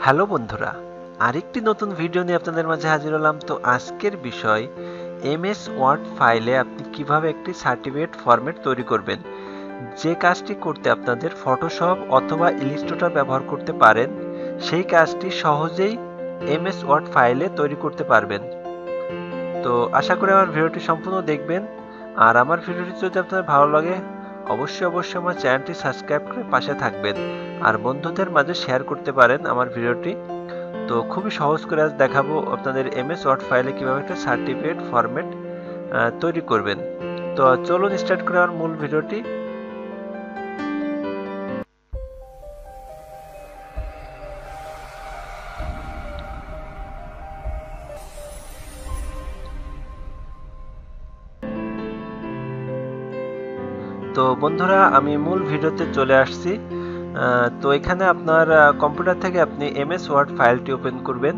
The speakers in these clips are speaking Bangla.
হ্যালো বন্ধুরা, আরেকটি নতুন ভিডিও নিয়ে আপনাদের মাঝে হাজির হলাম। তো আজকের বিষয় এমএস ওয়ার্ড ফাইলে আপনি কিভাবে একটি সার্টিফিকেট ফরম্যাট তৈরি করবেন। যে কাজটি করতে আপনাদের ফটোশপ অথবা ইলিস্ট্রেটর ব্যবহার করতে পারেন, সেই কাজটি সহজেই এমএস ওয়ার্ড ফাইলে তৈরি করতে পারবেন। তো আশা করি আমার ভিডিওটি সম্পূর্ণ দেখবেন। আর আমার ভিডিওটি যদি আপনাদের ভালো লাগে, অবশ্যই আমার চ্যানেলটি সাবস্ক্রাইব করে পাশে থাকবেন আর বন্ধুদের মাঝে শেয়ার করতে পারেন আমার ভিডিওটি। তো খুবই সহজ করে আজ দেখাবো আপনাদের এমএস ওয়ার্ড ফাইলে কিভাবে একটা সার্টিফিকেট ফরম্যাট তৈরি করবেন। তো চলুন স্টার্ট করে আমার মূল ভিডিওটি। তো বন্ধুরা, আমি মূল ভিডিওতে চলে আসছি। তো এখানে আপনার কম্পিউটার থেকে আপনি এমএস ওয়ার্ড ফাইলটি ওপেন করবেন।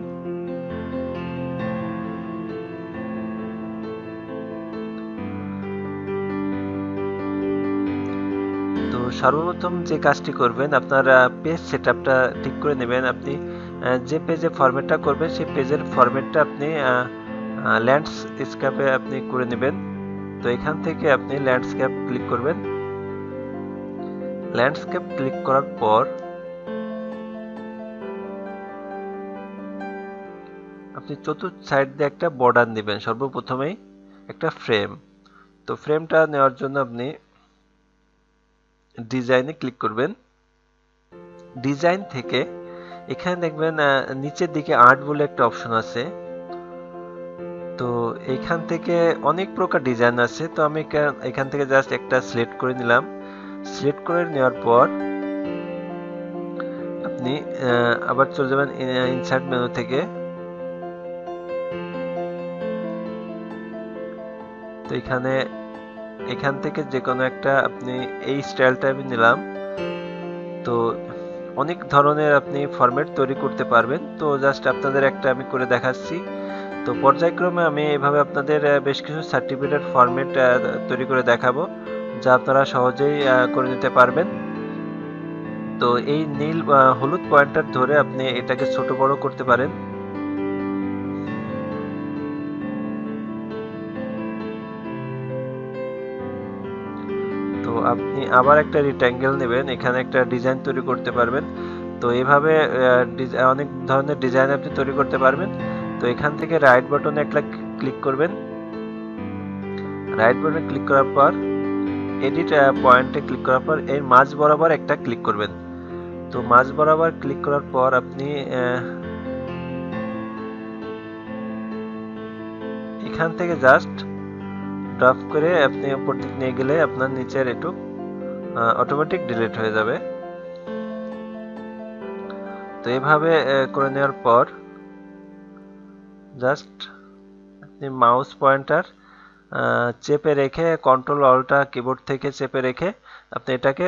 তো সর্বপ্রথম যে কাজটি করবেন, আপনার পেজ সেটআপটা ঠিক করে নেবেন। আপনি যে পেজে ফরম্যাটটা করবেন সেই পেজের ফরম্যাটটা আপনি ল্যান্ডস্কেপে আপনি করে নেবেন। তো এখান থেকে আপনি ল্যান্ডস্কেপ ক্লিক করবেন। ল্যান্ডস্কেপ ক্লিক করার পর আপনি চতুর্থ সাইড দিয়ে একটা বর্ডার নেবেন। সর্বপ্রথমেই একটা ফ্রেম। তো ফ্রেমটা নেওয়ার জন্য আপনি ডিজাইনে ক্লিক করবেন। ডিজাইন থেকে এখানে দেখবেন নিচের দিকে আর্ট বলে একটা অপশন আছে। তো এখান থেকে অনেক প্রকার ডিজাইন আছে। তো আমি এখান থেকে জাস্ট একটা সিলেক্ট করে নিলাম। সিলেক্ট করে নেওয়ার পর আপনি আবার চলে যাবেন ইনসার্ট মেনু থেকে। তো এখান থেকে যে কোনো একটা আপনি এই স্টাইলটা আমি নিলাম। তো অনেক ধরনের আপনি ফরম্যাট তৈরি করতে পারবেন। তো জাস্ট আপনাদের একটা আমি করে দেখাচ্ছি। তো পর্যায়ক্রমে আমি এভাবে আপনাদের বেশ কিছু সার্টিফিকেটের ফরম্যাট তৈরি করে দেখাবো, যা আপনারা সহজেই করে নিতে পারবেন। তো এই নীল হলুদ পয়েন্টার ধরে আপনি এটাকে ছোট বড় করতে পারেন। তো আপনি আবার একটা রেক্ট্যাঙ্গেল নেবেন, এখানে একটা ডিজাইন তৈরি করতে পারবেন। তো এইভাবে অনেক ধরনের ডিজাইন আপনি তৈরি করতে পারবেন। তো এখান থেকে রাইট বাটনে একটা ক্লিক করবেন। রাইট বাটনে ক্লিক করার পর এডিট পয়েন্টে ক্লিক করার পর এর মাঝ বরাবর একটা ক্লিক করবেন। তো মাঝ বরাবর ক্লিক করার পর আপনি এখান থেকে জাস্ট ড্রপ করে আপনি উপর দিকে নিয়ে গেলে আপনার নিচের একটু অটোমেটিক ডিলিট হয়ে যাবে। তো এইভাবে করে নেওয়ার পর জাস্ট আপনি মাউস পয়েন্টার চেপে রেখে কন্ট্রোল অল্টা কিবোর্ড থেকে চেপে রেখে আপনি এটাকে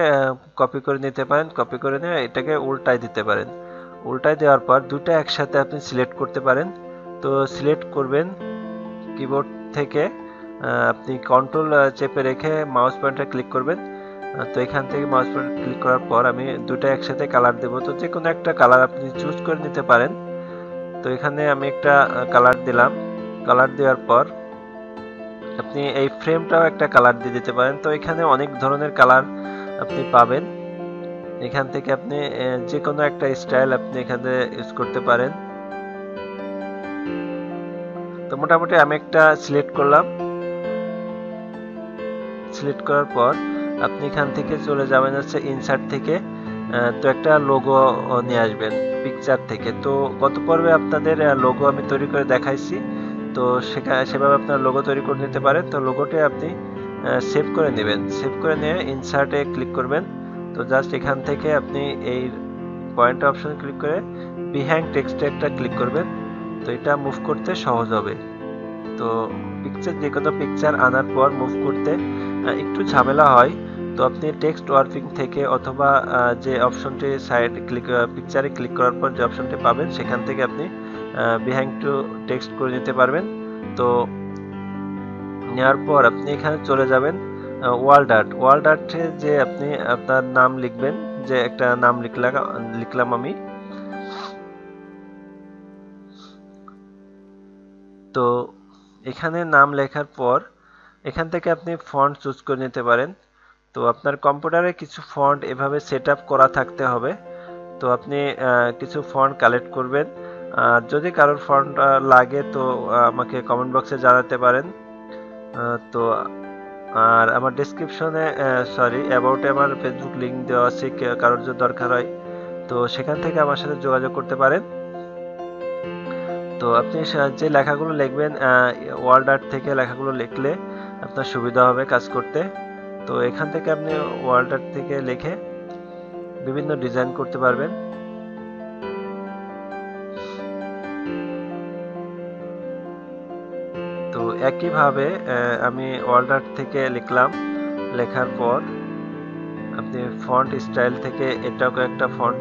কপি করে নিতে পারেন। কপি করে নিয়ে এটাকে উল্টায় দিতে পারেন। উল্টায় দেওয়ার পর দুটো একসাথে আপনি সিলেক্ট করতে পারেন। তো সিলেক্ট করবেন কিবোর্ড থেকে, আপনি কন্ট্রোল চেপে রেখে মাউস পয়েন্টার ক্লিক করবেন। তো এখান থেকে মাউস পয়েন্টার ক্লিক করার পর আমি দুটো একসাথে কালার দেব। তো যে কোনো একটা কালার আপনি চুজ করে নিতে পারেন। তো এখানে আমি একটা কালার দিলাম। কালার দেওয়ার পর আপনি এই ফ্রেমটাও একটা কালার দিয়ে দিতে পারেন। তো এখানে অনেক ধরনের কালার আপনি পাবেন। এখান থেকে আপনি যে কোনো একটা স্টাইল আপনি এখানে ইউজ করতে পারেন। তো মোটামুটি আমি একটা সিলেক্ট করলাম। সিলেক্ট করার পর আপনি এখান থেকে চলে যাবেন হচ্ছে ইনসার্ট থেকে। তো একটা লোগো নিয়ে আসবেন পিকচার থেকে। তো গত পর্বে আপনাদের লোগো আমি তৈরি করে দেখাইছি। তো সেভাবে আপনার লোগো তৈরি করে নিতে পারেন। তো লোগোটি আপনি সেভ করে নেবেন। সেভ করে নিয়ে ইনসার্টে ক্লিক করবেন। তো জাস্ট এখান থেকে আপনি এই পয়েন্ট অপশন ক্লিক করে বিহাইন্ড টেক্সটে একটা ক্লিক করবেন। তো এটা মুভ করতে সহজ হবে। তো যে কোনো পিকচার আনার পর মুভ করতে একটু ঝামেলা হয়। তো আপনি টেক্সট ওয়ার্পিং থেকে অথবা যে অপশনটি পিকচারে ক্লিক করার পর যে অপশনটি পাবেন সেখান থেকে আপনি বিহাইন্ড টু টেক্সট করে নিতে পারবেন। তো নেওয়ার পর আপনি এখানে চলে যাবেন ওয়ার্ল্ড আর্টে যে আপনি আপনার নাম লিখবেন। যে একটা নাম লিখলাম আমি। তো এখানে নাম লেখার পর এখান থেকে আপনি ফন্ট চুজ করে নিতে পারেন। তো আপনার কম্পিউটারে কিছু ফন্ট এভাবে সেট আপ করা থাকতে হবে। তো আপনি কিছু ফন্ট কালেক্ট করবেন। যদি কারোর ফন্ট লাগে তো আমাকে কমেন্ট বক্সে জানাতে পারেন। তো আর আমার ডেসক্রিপশনে অ্যাবাউটে আমার ফেসবুক লিংক দেওয়া আছে, কারোর যদি দরকার হয় তো সেখান থেকে আমার সাথে যোগাযোগ করতে পারেন। তো আপনি যে লেখাগুলো লিখবেন ওয়ার্ড আর্ট থেকে লেখাগুলো লিখলে আপনার সুবিধা হবে কাজ করতে। তো এখান থেকে আপনি ওয়ার্ড আর্ট থেকে লিখে বিভিন্ন ডিজাইন করতে পারবেন। তো একইভাবে আমি ওয়ার্ড আর্ট থেকে লিখলাম, লেখার পর আপনি ফন্ট স্টাইল থেকে এটাও একটা ফন্ট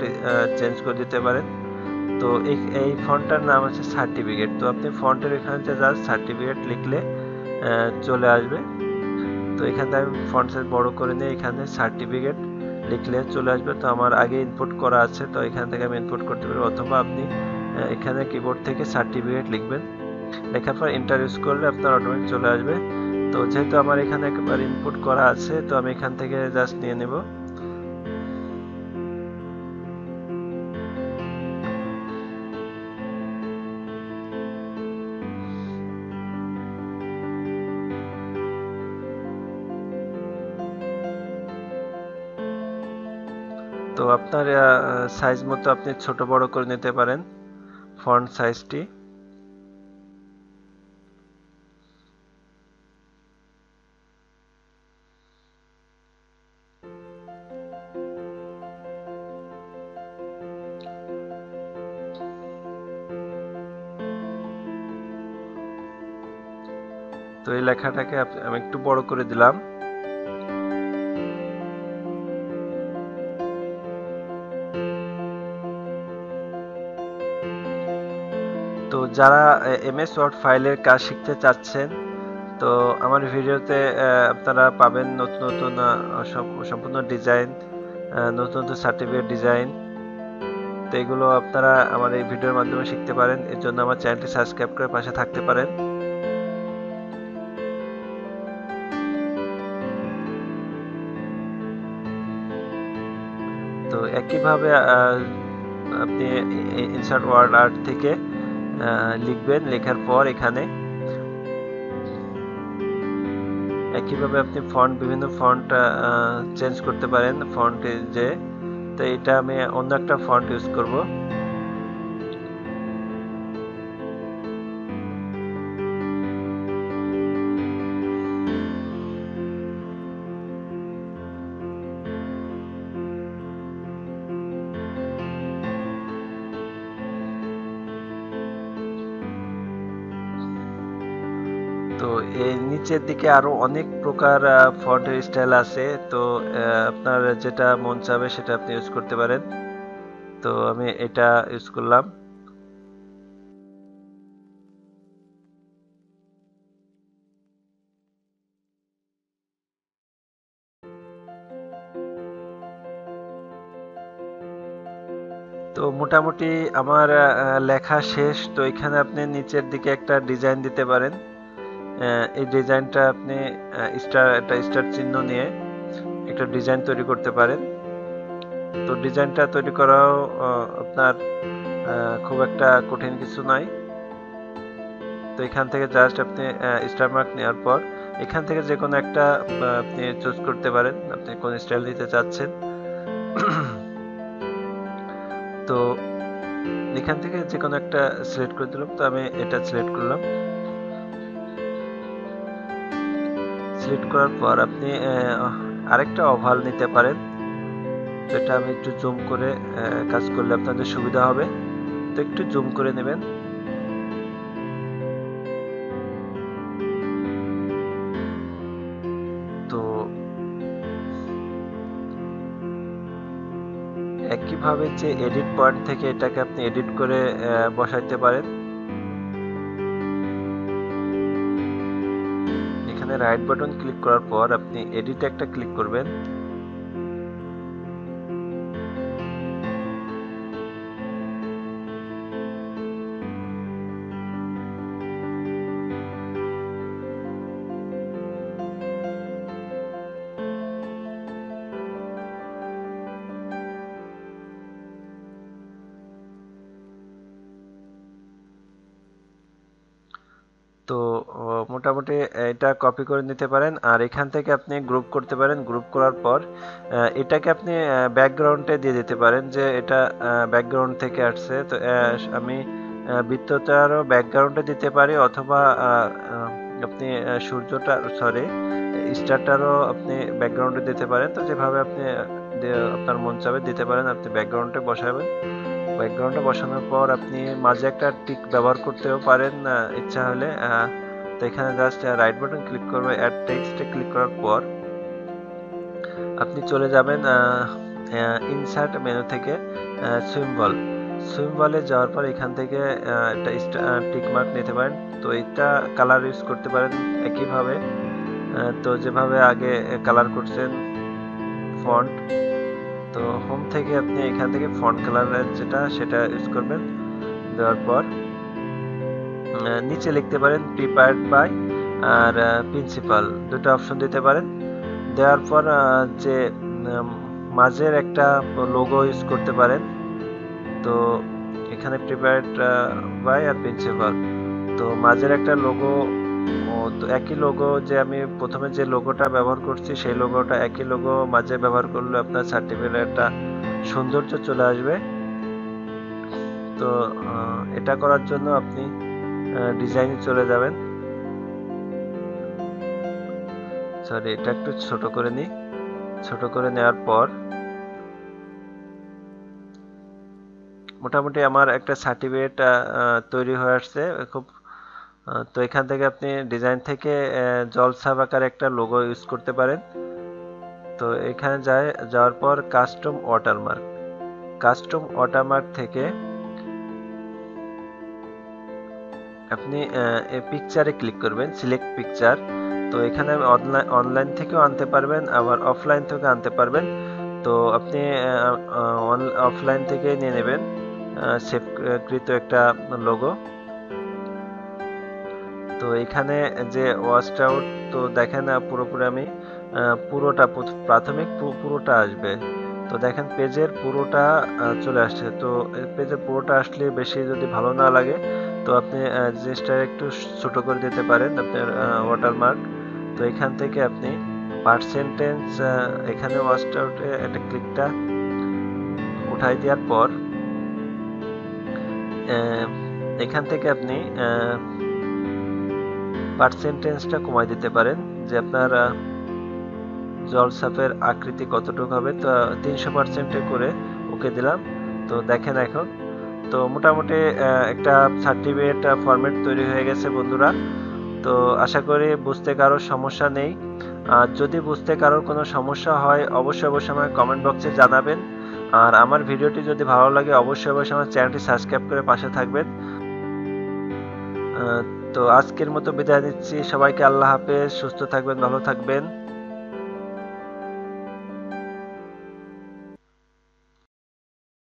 চেঞ্জ করে দিতে পারেন। তো এই ফন্টটার নাম আছে সার্টিফিকেট। তো আপনি ফন্টের এখানে জাস্ট সার্টিফিকেট লিখলে চলে আসবে। তো এখান থেকে আমি ফন্ট সাইজ বড় করে নিয়ে এখানে সার্টিফিকেট লিখলে চলে আসবে। তো আমার আগে ইনপুট করা আছে, তো এখান থেকে আমি ইনপুট করতে পারি, অথবা আপনি এখানে কিবোর্ড থেকে সার্টিফিকেট লিখবেন, লেখার পর এন্টার ইউজ করলে আপনার অটোমেটিক চলে আসবে। তো যেহেতু আমার এখানে একবার ইনপুট করা আছে তো আমি এখান থেকে জাস্ট নিয়ে নেব। তো আপনার সাইজ মতো আপনি ছোট বড় করে নিতে পারেন ফন্ট সাইজটি। তো এই লেখাটাকে আমি একটু বড় করে দিলাম। তো যারা এমএস ওয়ার্ড ফাইলের কাজ শিখতে চাচ্ছেন তো আমার ভিডিওতে আপনারা পাবেন নতুন নতুন সম্পূর্ণ ডিজাইন, নতুন নতুন সার্টিফিকেট ডিজাইন। তো এগুলো আপনারা আমার এই ভিডিওর মাধ্যমে শিখতে পারেন। এর জন্য আমার চ্যানেলটি সাবস্ক্রাইব করে পাশে থাকতে পারেন। তো একইভাবে আপনি ইনসার্ট ওয়ার্ড আর্ট থেকে লিখবেন, লেখার পর এখানে একইভাবে আপনি বিভিন্ন ফন্ট চেঞ্জ করতে পারেন ফন্টে যে। তো এটা আমি অন্য একটা ফন্ট ইউজ করব। তো এই নিচের দিকে আরো অনেক প্রকার ফন্টের স্টাইল আছে। তো আপনার যেটা মন চাবে সেটা আপনি ইউজ করতে পারেন। তো আমি এটা ইউজ করলাম। তো মোটামুটি আমার লেখা শেষ। তো এখানে আপনি নিচের দিকে একটা ডিজাইন দিতে পারেন। এই ডিজাইনটা আপনি একটা স্টার চিহ্ন নিয়ে একটা ডিজাইন তৈরি করতে পারেন। তো ডিজাইনটা তৈরি করাও আপনার খুব একটা কঠিন কিছু নয়। তো এখান থেকে জাস্ট আপনি স্টার মার্ক নেওয়ার পর এখান থেকে যে কোনো একটা আপনি চুজ করতে পারেন আপনি কোন স্টাইল দিতে চাচ্ছেন। তো এখান থেকে যে কোনো একটা সিলেক্ট করে দিলাম। তো আমি এটা সিলেক্ট করলাম। সিলেক্ট করার পর আপনি আরেকটা ওভাল নিতে পারেন। তো এটা আমি একটু জুম করে কাজ করলে আপনাদের সুবিধা হবে। তো একটু জুম করে নেবেন। তো একইভাবে যে এডিট পয়েন্ট থেকে এটাকে আপনি এডিট করে বসাইতে পারেন। এখানে রাইট বাটন ক্লিক করার পর আপনি এডিটে একটা ক্লিক করবেন। তো মোটামুটি এটা কপি করে নিতে পারেন, আর এখান থেকে আপনি গ্রুপ করতে পারেন। গ্রুপ করার পর এটাকে আপনি ব্যাকগ্রাউন্ডে দিয়ে দিতে পারেন যে এটা ব্যাকগ্রাউন্ড থেকে আসছে। তো আমি বৃত্তটারও ব্যাকগ্রাউন্ডে দিতে পারি, অথবা আপনি সূর্যটা সরি স্টারটারও আপনি ব্যাকগ্রাউন্ডে দিতে পারেন। তো যেভাবে আপনি আপনার মন চাবে দিতে পারেন। আপনি ব্যাকগ্রাউন্ডে বসাবেন। ব্যাকগ্রাউন্ডে বসানোর পর আপনি মাঝে একটা টিক ব্যবহার করতেও পারেন ইচ্ছা হলে। তো এখানে জাস্ট রাইট বাটন ক্লিক করবে, অ্যাড টেক্সটে ক্লিক করার পর আপনি চলে যাবেন ইনসার্ট মেনু থেকে সুইম্বলে যাওয়ার পর এখান থেকে একটা টিক মার্ক নিতে পারেন। তো এটা কালার ইউজ করতে পারেন একইভাবে। তো যেভাবে আগে কালার করছেন ফন্ট, তো হোম থেকে আপনি এখান থেকে ফন্ট কালার যেটা সেটা ইউজ করবেন। দেওয়ার পর নিচে লিখতে পারেন প্রিপেয়ার্ড বাই আর প্রিন্সিপাল, দুটো অপশন দিতে পারেন। দেওয়ার পর যে মাঝের একটা লোগো ইউজ করতে পারেন। তো এখানে প্রিপেয়ার্ড বাই আর প্রিন্সিপাল, তো মাঝের একটা লোগো, তো একই লোগো যে আমি প্রথমে যে লোগোটা ব্যবহার করছি সেই লোগোটা একই লোগো মাঝে ব্যবহার করলে আপনার সার্টিফিকেটের একটা সৌন্দর্য চলে আসবে। তো এটা করার জন্য আপনি ডিজাইনে চলে যাবেন। সরি, এটা একটু ছোট করে নিই। ছোট করে নেওয়ার পর মোটামুটি আমার একটা সার্টিফিকেট তৈরি হয়ে আসছে খুব। তো এখান থেকে আপনি ডিজাইন থেকে জলছাপ আকারে একটা লোগো ইউজ করতে পারেন। তো এখানে যাওয়ার পর কাস্টম ওয়াটারমার্ক থেকে আপনি পিকচারে ক্লিক করবেন, সিলেক্ট পিকচার। তো এখানে অনলাইন থেকেও আনতে পারবেন, আবার অফলাইন থেকে আনতে পারবেন। তো আপনি অফলাইন থেকে নিয়ে নেবেন সেভকৃত একটা লোগো। তো এখানে যে ওয়াশড আউট, তো দেখেন পুরোপুরি আমি পুরোটা প্রাথমিক পুরোটা আসবে। তো দেখেন পেজের পুরোটা চলে আসছে। তো পেজের পুরোটা আসলে বেশি যদি ভালো না লাগে তো আপনি জিনিসটা একটু ছোট করে দিতে পারেন আপনার ওয়াটারমার্ক। তো এখান থেকে আপনি পার্সেন্টেজ এখানে ওয়াশড আউটে একটা ক্লিকটা উঠাই দেওয়ার পর এখান থেকে আপনি পার্সেন্টেজটা কমাই দিতে পারেন যে আপনার জলছাপের আকৃতি কতটুকু হবে। তো 300% করে ওকে দিলাম। তো দেখেন এখন তো মোটামুটি একটা সার্টিফিকেট ফরম্যাট তৈরি হয়ে গেছে বন্ধুরা। তো আশা করি বুঝতে কারোর সমস্যা নেই। আর যদি বুঝতে কারোর কোনো সমস্যা হয় অবশ্যই আমাকে কমেন্ট বক্সে জানাবেন। আর আমার ভিডিওটি যদি ভালো লাগে অবশ্যই আমার চ্যানেলটি সাবস্ক্রাইব করে পাশে থাকবেন। তো আজকের মতো বিদায় নিচ্ছি সবাইকে। আল্লাহ হাফেজ, সুস্থ থাকবেন, ভালো থাকবেন।